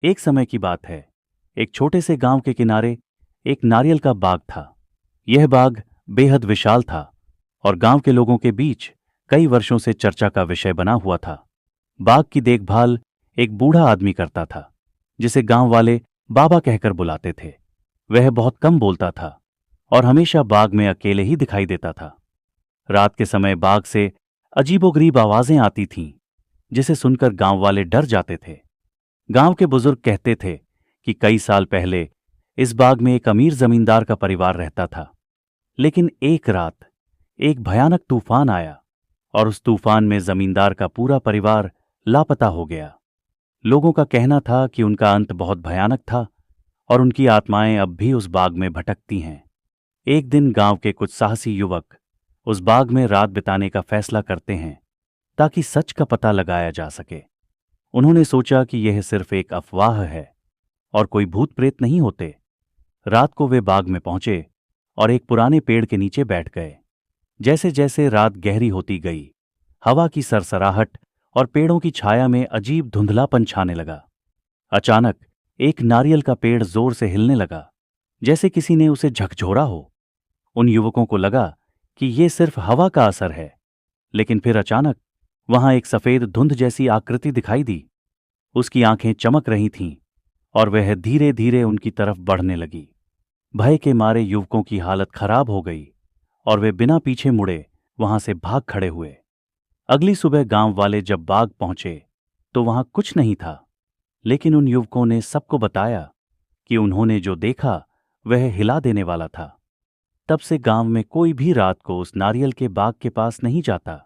एक समय की बात है। एक छोटे से गांव के किनारे एक नारियल का बाग था। यह बाग बेहद विशाल था और गांव के लोगों के बीच कई वर्षों से चर्चा का विषय बना हुआ था। बाग की देखभाल एक बूढ़ा आदमी करता था, जिसे गांव वाले बाबा कहकर बुलाते थे। वह बहुत कम बोलता था और हमेशा बाग में अकेले ही दिखाई देता था। रात के समय बाग से अजीबोगरीब आवाजें आती थीं, जिसे सुनकर गांव वाले डर जाते थे। गांव के बुजुर्ग कहते थे कि कई साल पहले इस बाग में एक अमीर जमींदार का परिवार रहता था। लेकिन एक रात एक भयानक तूफान आया और उस तूफान में जमींदार का पूरा परिवार लापता हो गया। लोगों का कहना था कि उनका अंत बहुत भयानक था और उनकी आत्माएं अब भी उस बाग में भटकती हैं। एक दिन गांव के कुछ साहसी युवक उस बाग में रात बिताने का फैसला करते हैं ताकि सच का पता लगाया जा सके। उन्होंने सोचा कि यह सिर्फ एक अफवाह है और कोई भूत प्रेत नहीं होते। रात को वे बाग में पहुंचे और एक पुराने पेड़ के नीचे बैठ गए। जैसे जैसे रात गहरी होती गई, हवा की सरसराहट और पेड़ों की छाया में अजीब धुंधलापन छाने लगा। अचानक एक नारियल का पेड़ जोर से हिलने लगा, जैसे किसी ने उसे झकझोरा हो। उन युवकों को लगा कि यह सिर्फ हवा का असर है, लेकिन फिर अचानक वहां एक सफेद धुंध जैसी आकृति दिखाई दी। उसकी आंखें चमक रही थीं और वह धीरे धीरे उनकी तरफ बढ़ने लगी। भय के मारे युवकों की हालत खराब हो गई और वे बिना पीछे मुड़े वहां से भाग खड़े हुए। अगली सुबह गांव वाले जब बाग पहुंचे तो वहां कुछ नहीं था, लेकिन उन युवकों ने सबको बताया कि उन्होंने जो देखा वह हिला देने वाला था। तब से गांव में कोई भी रात को उस नारियल के बाग के पास नहीं जाता।